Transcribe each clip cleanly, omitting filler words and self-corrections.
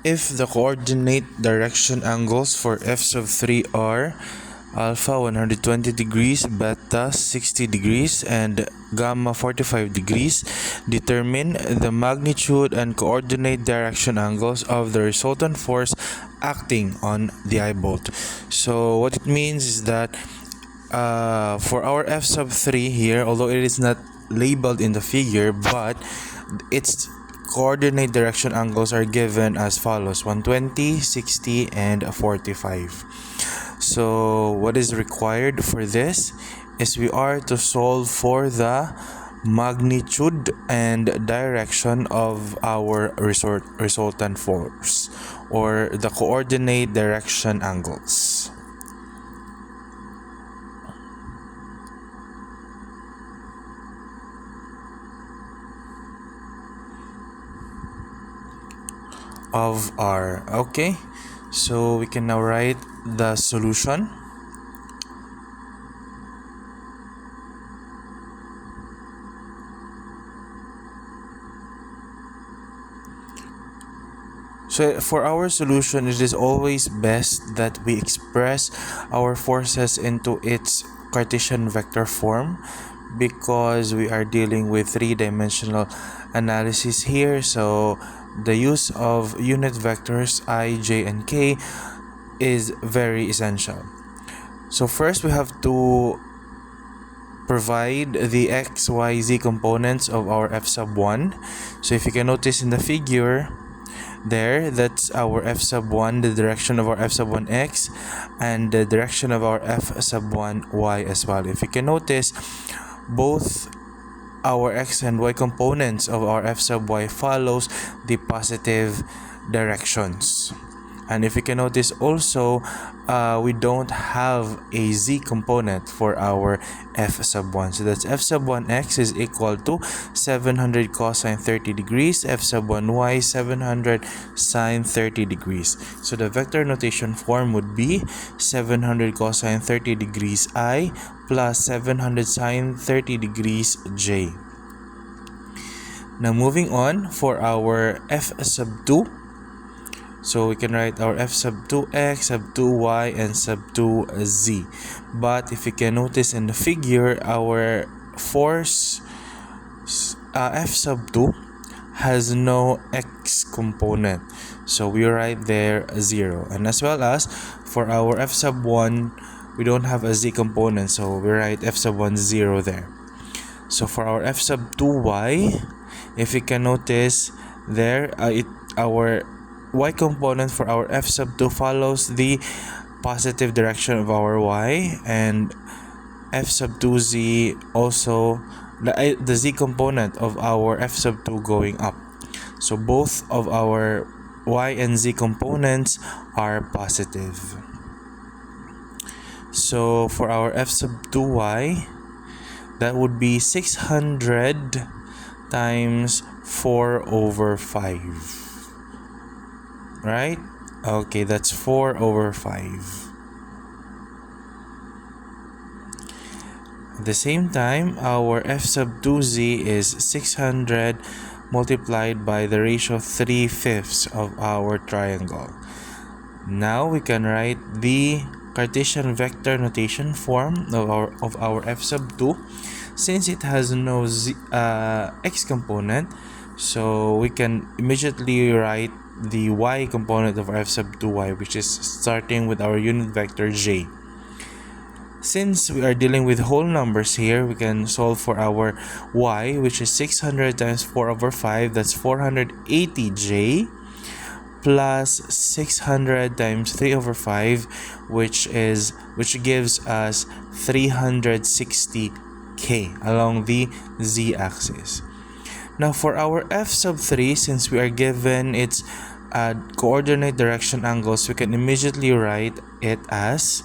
If the coordinate direction angles for f sub 3 are alpha 120 degrees, beta 60 degrees, and gamma 45 degrees, determine the magnitude and coordinate direction angles of the resultant force acting on the eye bolt. So what it means is that for our f sub 3 here, although it is not labeled in the figure, but its coordinate direction angles are given as follows: 120, 60, and 45. So what is required for this is we are to solve for the magnitude and direction of our resultant force, or the coordinate direction angles. Of R. Okay, so we can now write the solution. So for our solution, it is always best that we express our forces into its Cartesian vector form, because we are dealing with three-dimensional analysis here. So the use of unit vectors I, j, and k is very essential. So first we have to provide the x, y, z components of our f sub 1. So if you can notice in the figure there, that's our f sub 1, the direction of our f sub 1 x, and the direction of our f sub 1 y as well. If you can notice, both our x and y components of our f sub y follows the positive directions. And if you can notice also, we don't have a z component for our f sub 1. So that's f sub 1x is equal to 700 cosine 30 degrees, f sub 1y 700 sine 30 degrees. So the vector notation form would be 700 cosine 30 degrees I plus 700 sine 30 degrees j. Now moving on for our f sub 2. So we can write our f sub 2x, sub 2y, and sub 2z. But if you can notice in the figure, our force f sub 2 has no x component. So we write there 0. And as well as for our f sub 1, we don't have a z component. So we write f sub 1 0 there. So for our f sub 2y, if you can notice there, our y component for our f sub 2 follows the positive direction of our y, and f sub 2z also the z component of our f sub 2 going up. So both of our y and z components are positive. So for our f sub 2y, that would be 600 times 4 over 5. Right? Okay, that's 4 over 5. At the same time, our f sub 2z is 600 multiplied by the ratio 3/5 of our triangle. Now we can write the Cartesian vector notation form of our f sub 2. Since it has no x component, so we can immediately write the y component of f sub 2y, which is starting with our unit vector j. Since we are dealing with whole numbers here, we can solve for our y, which is 600 times 4 over 5, that's 480j, plus 600 times 3 over 5, which gives us 360k along the z-axis. Now for our f sub 3, since we are given its coordinate direction angles, we can immediately write it as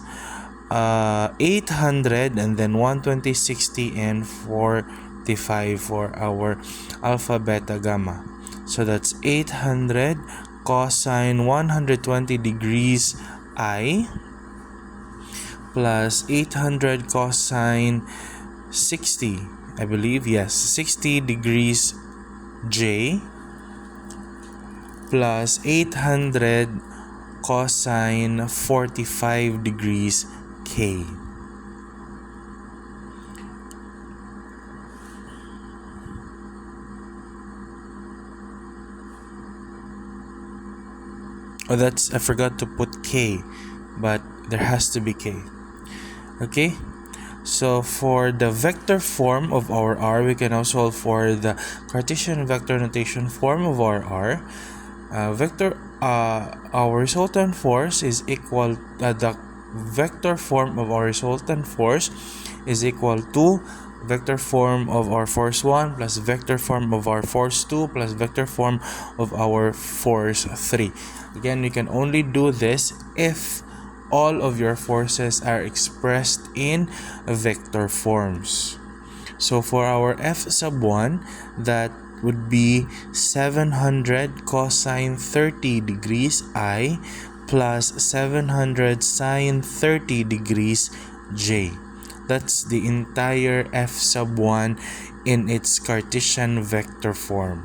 800 and then 120, 60, and 45 for our alpha, beta, gamma. So that's 800 cosine 120 degrees I plus 800 cosine 60, I believe, yes, 60 degrees j plus 800 cosine 45 degrees K. Oh, I forgot to put K, but there has to be K. Okay, so for the vector form of our R, we can now solve for the Cartesian vector notation form of our R. Our resultant force is equal, the vector form of our resultant force is equal to vector form of our force 1 plus vector form of our force 2 plus vector form of our force 3. Again, you can only do this if all of your forces are expressed in vector forms. So for our F sub 1, that would be 700 cosine 30 degrees I plus 700 sine 30 degrees J. That's the entire F sub 1 in its Cartesian vector form.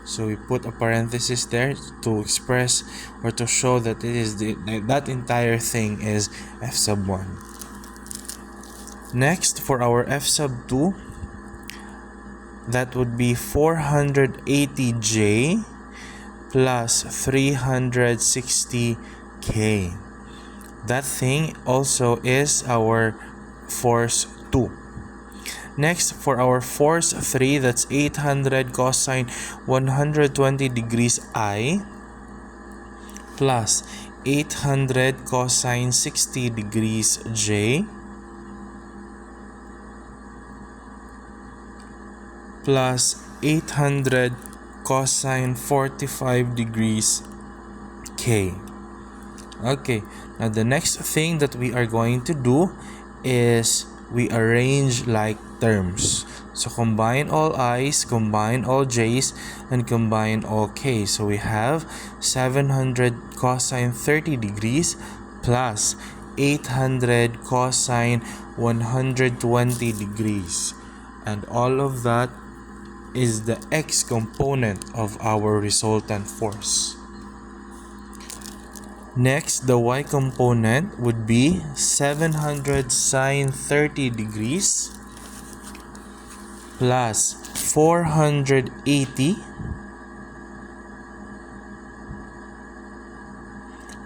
So we put a parenthesis there to express or to show that it is that entire thing is F sub 1. Next, for our F sub 2, that would be 480J plus 360K. That thing also is our force 2. Next, for our force 3, that's 800 cosine 120 degrees I plus 800 cosine 60 degrees J plus 800 cosine 45 degrees K. Okay, now the next thing that we are going to do is we arrange like terms. So combine all i's, combine all j's, and combine all k's. So we have 700 cosine 30 degrees plus 800 cosine 120 degrees. And all of that is the x component of our resultant force. Next, the y component would be 700 sine 30 degrees plus 480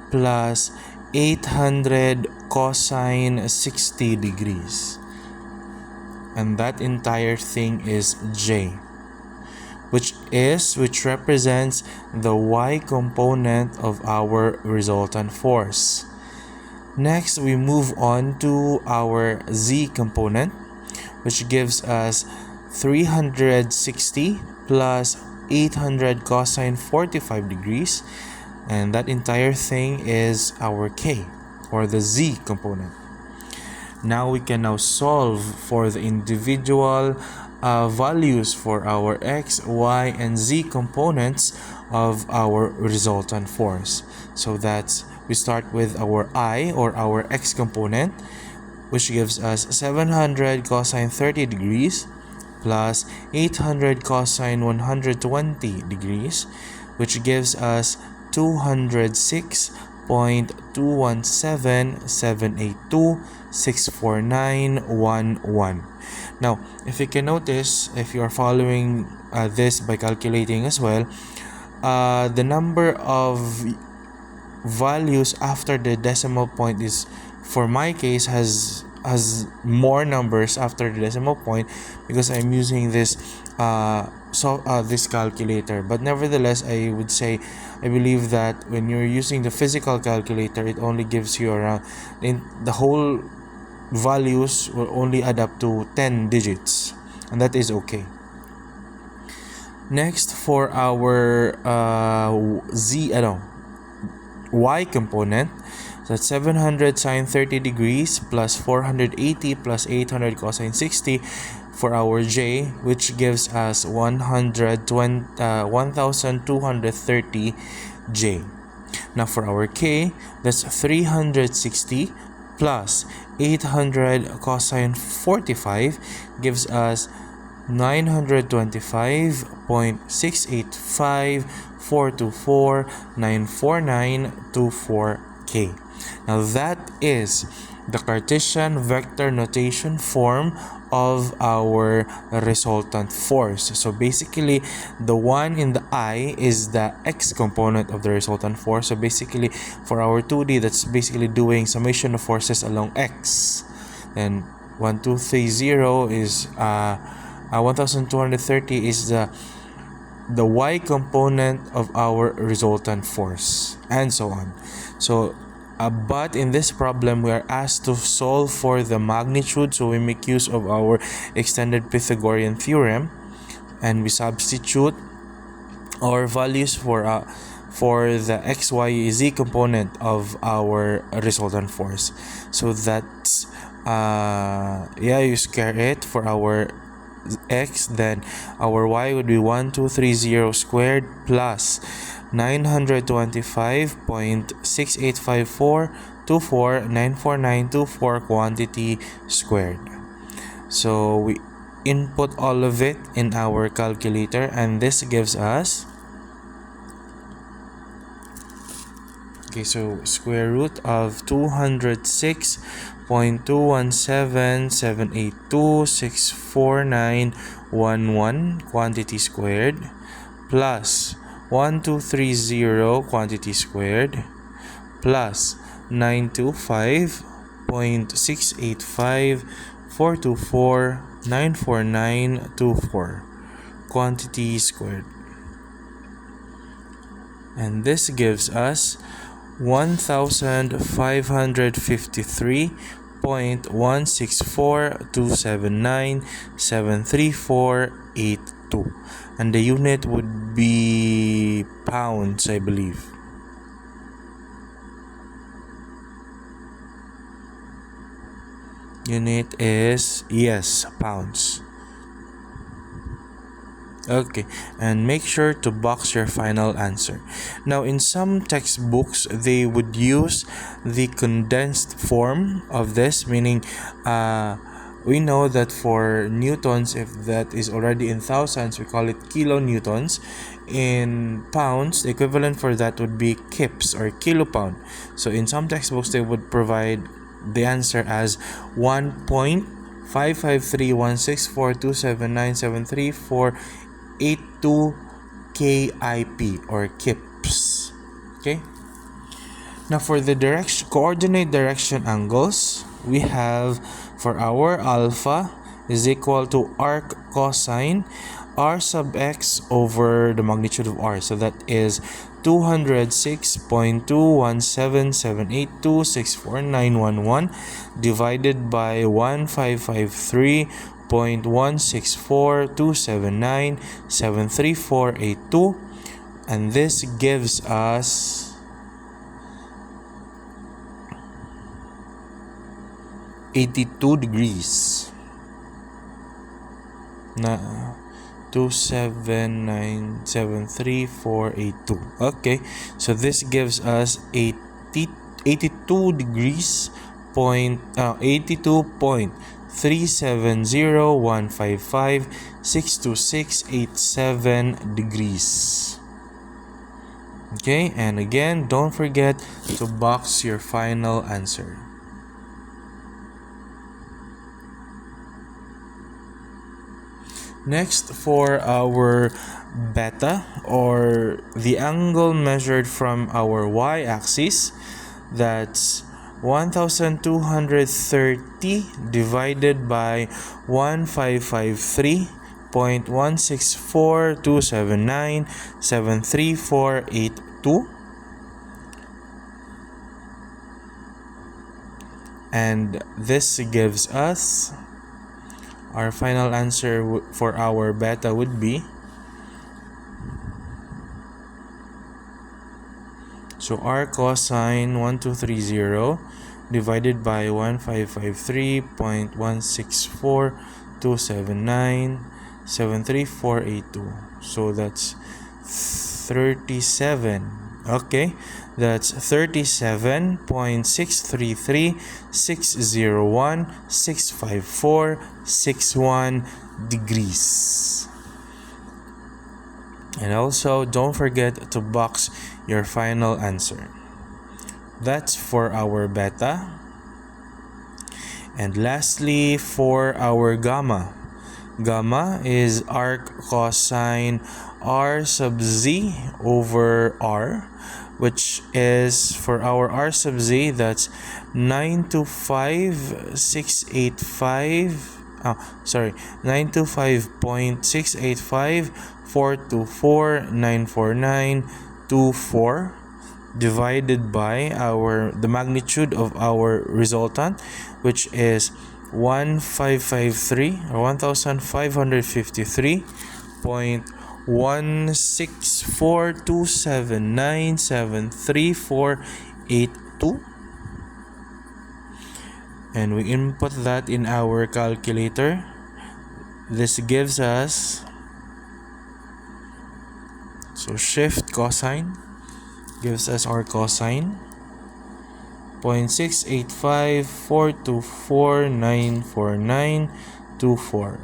plus 800 cosine 60 degrees. And that entire thing is J, which represents the y component of our resultant force. Next, we move on to our z component, which gives us 360 plus 800 cosine 45 degrees, and that entire thing is our k, or the z component. Now we can now solve for the individual values for our x, y, and z components of our resultant force. So that's, we start with our I, or our x component, which gives us 700 cosine 30 degrees plus 800 cosine 120 degrees, which gives us 206.217,782,649.11. Now, if you can notice, if you are following this by calculating as well, the number of values after the decimal point is, for my case, has more numbers after the decimal point because I'm using this this calculator. But nevertheless, I would say, I believe that when you're using the physical calculator, it only gives you around, the whole values will only add up to 10 digits, and that is okay. Next, for our y component, that's 700 sine 30 degrees plus 480 plus 800 cosine 60 for our j, which gives us 1230 j. Now for our k, that's 360 plus 800 cosine 45 gives us 925.685.424.94924K. Now that is the Cartesian vector notation form of our resultant force. So basically, the one in the I is the x component of the resultant force. So basically, for our 2D, that's basically doing summation of forces along x. Then 1230 is 1230 is the y component of our resultant force, and so on. So but in this problem, we are asked to solve for the magnitude, so we make use of our extended Pythagorean theorem, and we substitute our values for the x, y, z component of our resultant force. So that's you square it for our x, then our y would be 1230 squared plus 925.685424.94924 quantity squared. So we input all of it in our calculator, and this gives us, okay, so square root of 206.21782.64911 quantity squared plus 1230 quantity squared plus 925.685.424.94924 quantity squared. And this gives us 1553.164.279.73482, and the unit would be pounds, I believe. Unit is, yes, pounds. Okay, and make sure to box your final answer. Now, in some textbooks, they would use the condensed form of this, meaning we know that for newtons, if that is already in thousands, we call it kilonewtons. In pounds, the equivalent for that would be kips or kilopound. So in some textbooks, they would provide the answer as 1.5531642797348 KIP or kips. Okay. Now for the coordinate direction angles, we have for our alpha is equal to arc cosine r sub x over the magnitude of r. So that is 206.21778264911 divided by 1553.164.279.73482, and this gives us 82 degrees. 279.73482. Okay, so this gives us 82 degrees 82.370.155.62687 degrees. Okay, and again, don't forget to box your final answer. Next, for our beta, or the angle measured from our y-axis, that's 1230 divided by 1553.164.279.73482, and this gives us our final answer for our beta would be, so r cosine 1230 divided by 1553.164.279.73482. So that's 37 Okay, that's 37.633,601,654,61 degrees. And also, don't forget to box your final answer. That's for our beta. And lastly, for our gamma. Gamma is arc cosine r sub z over r, which is for our r sub z, that's 925,685. Oh, sorry, 925.685,424,949,24 divided by the magnitude of our resultant, which is 1553 or 1553.16427973482, and we input that in our calculator. This gives us, so shift cosine gives us our cosine 0.685,424,949,24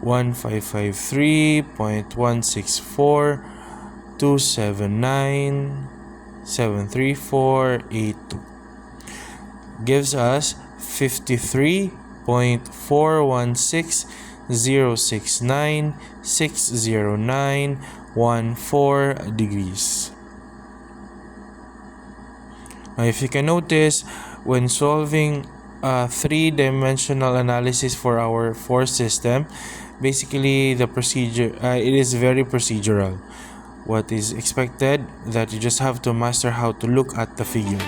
1553.164,279,734,82 gives us 53.416,069,609,14 degrees. Now, if you can notice, when solving a three-dimensional analysis for our force system, basically the procedure, it is very procedural. What is expected that you just have to master how to look at the figure.